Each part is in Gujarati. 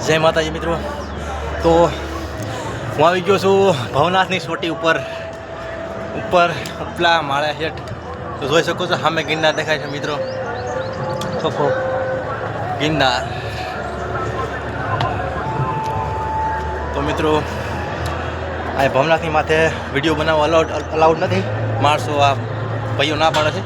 જય માતાજી મિત્રો. તો હું આવી ગયો છું ભવનાથની ચોટી ઉપર ઉપલા માળા હેઠ. તો જોઈ શકો છો સામે ગિરનાર દેખાય છે મિત્રો. ચોખ્ખો ગિરનાર. તો મિત્રો આ ભવનાથની માથે વિડીયો બનાવવા અલાઉડ નથી. માણસો આ ભાઈઓ ના પાડે છે.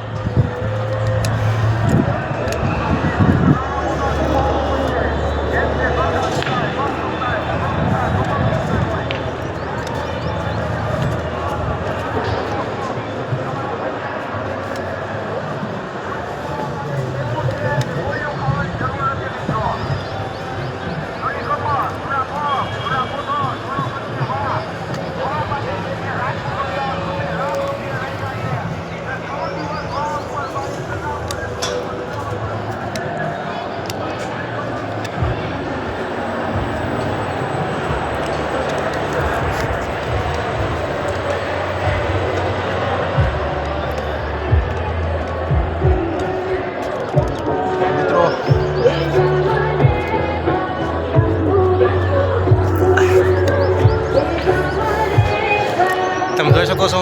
તમે જોઈ શકો છો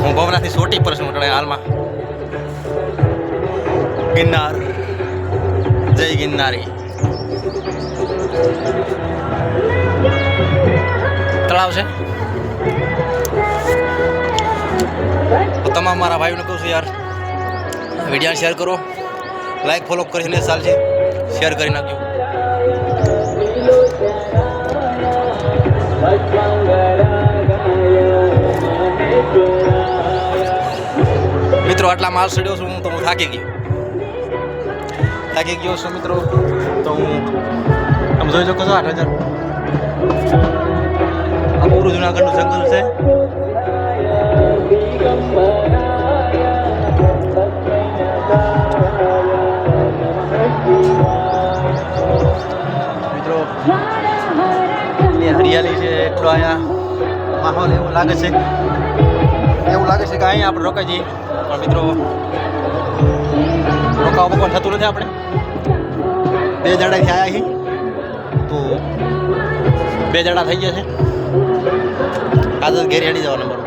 હું ભવનાથની ચોટી પર છું હાલમાં. ગિરનાર જય ગિરનારી. તળાવ છે. તમામ મારા ભાઈઓને કહું છું યાર વિડીયો શેર કરો, લાઈક ફોલો કરીને ચાલશે, શેર કરી નાખજો. મિત્રો આટલા માલ ચડ્યો છું હું તો હું થાકી ગયો છું મિત્રો. તો હું તમે જોઈ શકો છો 8000 આ પૂરું જુનાગઢનું જંગલ છે. મિત્રો હરિયાળી છે એટલો અહીંયા માહોલ એવું લાગે છે કે અહીંયા આપણે રોકાઈ જઈએ. પણ મિત્રો રોકાવા પણ થતું નથી. આપણે 2 દાડાથી આવ્યા છીએ તો 2 દાડા થઈ ગયા છે. આજ ઘેર હેડી જવા નંબર.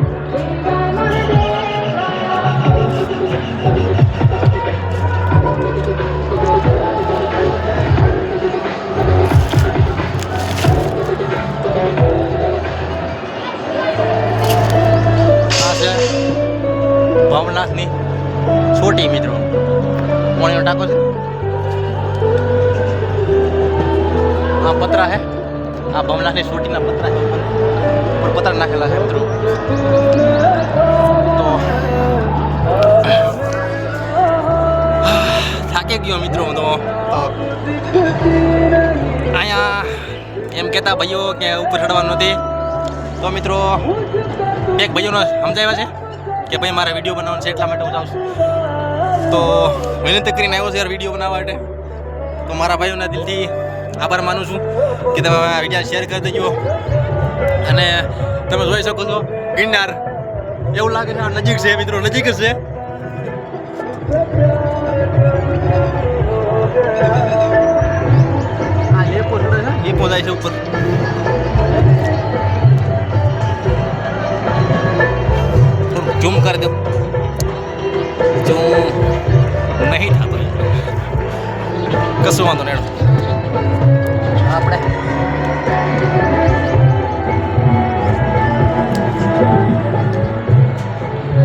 ભવનાથની ચોટી મિત્રો. પાણીનો ટાંકો છે. આ પતરા છે. આ ભવનાથની ચોટીના પતરા છે. ઉપર પતરા નાખેલા છે મિત્રો. તો થાકી ગયો મિત્રો હું તો. અહીંયા એમ કહેતા ભાઈઓ કે ઉપર ચડવાનું નથી. તો મિત્રો એક ભાઈઓને સમજાવ્યા છે કે ભાઈ મારે વિડીયો બનાવવાનો છે એટલા માટે હું જાઉં છું. તો વિનંતી કરીને આવ્યો છે યાર વિડીયો બનાવવા માટે. તો મારા ભાઈઓના દિલથી આભાર માનું છું કે તમે આ વિડીયો શેર કરી દેજો. અને તમે જોઈ શકો છો ગિરનાર એવું લાગે છે આ નજીક છે મિત્રો, નજીક જ છે. આ લેપો ચડે છે, લેપો જાય છે ઉપર. ઝૂમ કરી દો. ઝૂમ નહીં થતો કશું વાંધો નહીં. આપણે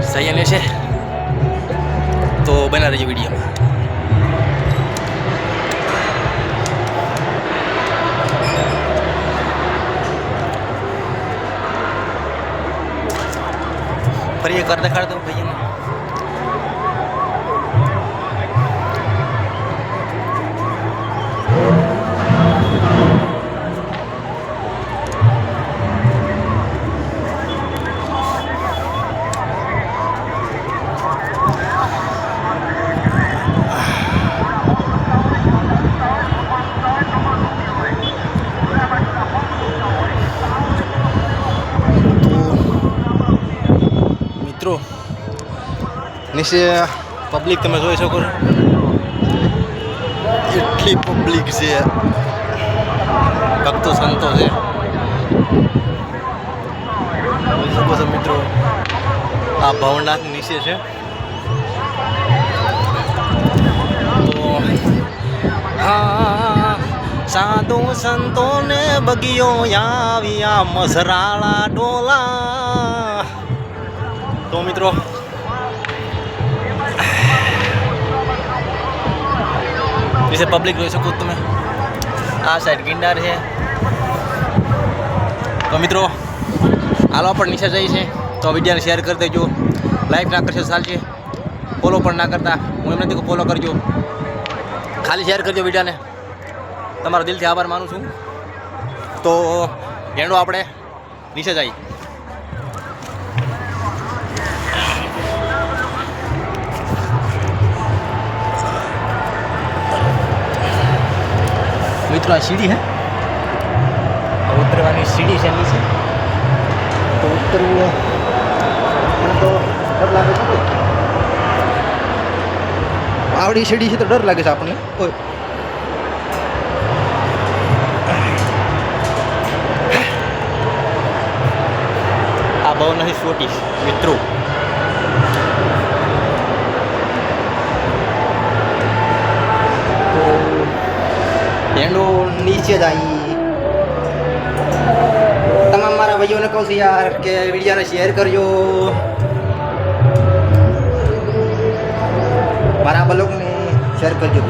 સહી છે તો બના રહેજો વિડીયોમાં. ફરી એક વાર દેખાડ દઉં ભાઈને. મિત્રો નીચે પબ્લિક તમે જોઈ શકો છો. એટલી પબ્લિક છે ભક્તો સંતો છે. જોઈ શકો છો મિત્રો, આ ભવનાથ નીચે છે. તો હા, સાધુ સંતો ને બગીયો આવ્યા મસરાળા ડોલા. તો મિત્રો વિશે પબ્લિક જોઈ શકો તમે. આ સાઈડ ગિરનાર છે. તો મિત્રો હાલો પણ નીચે જઈ છે. તો વિડીયોને શેર કરી દેજો, લાઈક ના કરશો ચાલશે, ફોલો પણ ના કરતા. હું એમ નથી કે ફોલો કરજો, ખાલી શેર કરજો વિડીયોને. તમારો દિલથી આભાર માનું છું. તો એનો આપણે નીચે જઈએ. મિત્રો આ સીડી હે, ઉતરવાની સીડી છે નીચે. તો ઉતરવું મને તો ડર લાગે છે. આવડી સીડી છે તો ડર લાગે છે આપણને. આ બહુ નથી છોટી મિત્રો. એનો નીચે જ આવી. તમામ મારા ભાઈઓને કહું છું યાર કે વિડીયોને શેર કરજો, મારા બ્લોગને શેર કરજો.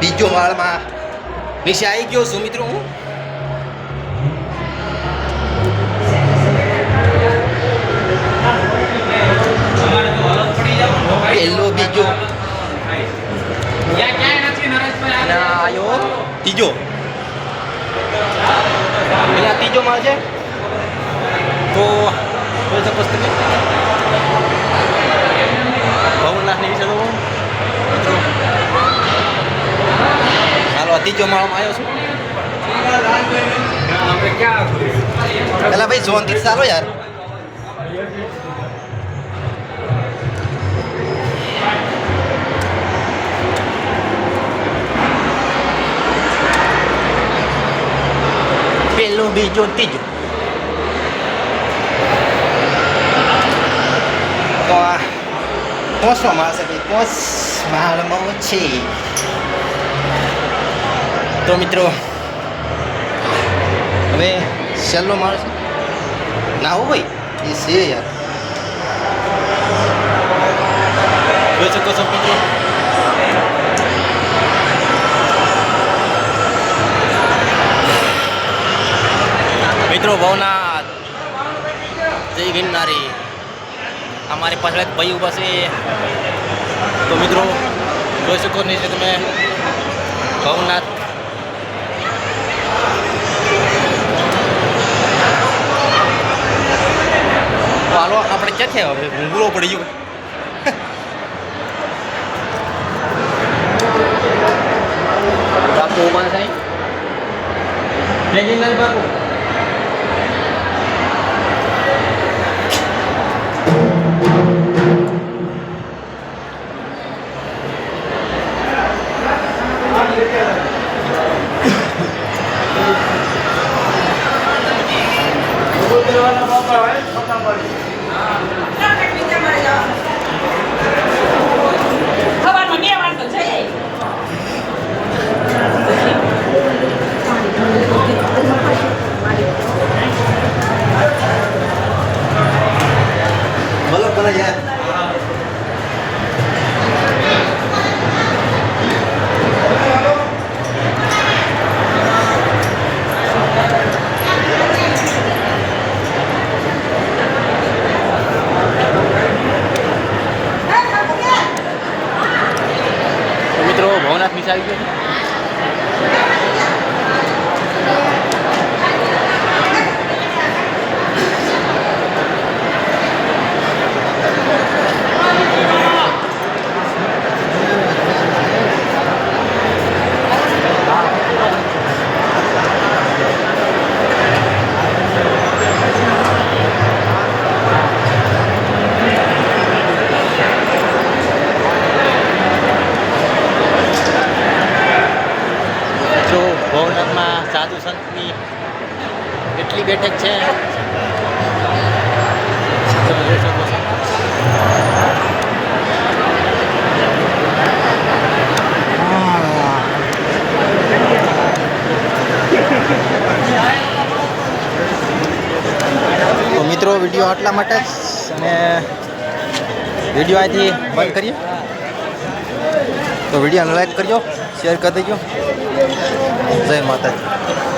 બીજો માળમાં નીચે આવી ગયો છું મિત્રો હું. પહેલો બીજો આવ્યો ત્રીજો. અહીંયા ત્રીજો માળ છે. તો જોઈ શકો છો તમે ભવનાથ નીચે તો મિત્રો. હાલો ત્રીજો માળમાં આવ્યો છું. પેલા ભાઈ જોનથી ચાલો યાર. પેલો બીજો ત્રીજો. તો આ પોસમાં માળશે ભાઈ, પોસ માળમાં છે. તો મિત્રો હવે છેલ્લો માળ છે ના હો ભાઈ, એ છે યાર. જોઈ શકો છો મિત્રો. મિત્રો ભવનાથ જય ગિરનારી. અમારી પાછળ એક ભાઈ ઊભા છે. તો મિત્રો જોઈ શકો નહીં છે તમે ભવનાથ. હાલો આપણે ક્યાંથી હવે ઊંઘરો પડી ગયો. બાપુ ઉભા થાય બાપુ. એટલા માટે જ. અને વિડીયો અહીંથી બંધ કરીએ. તો વિડીયોને લાઈક કરજો, શેર કરી દેજો. જય માતાજી.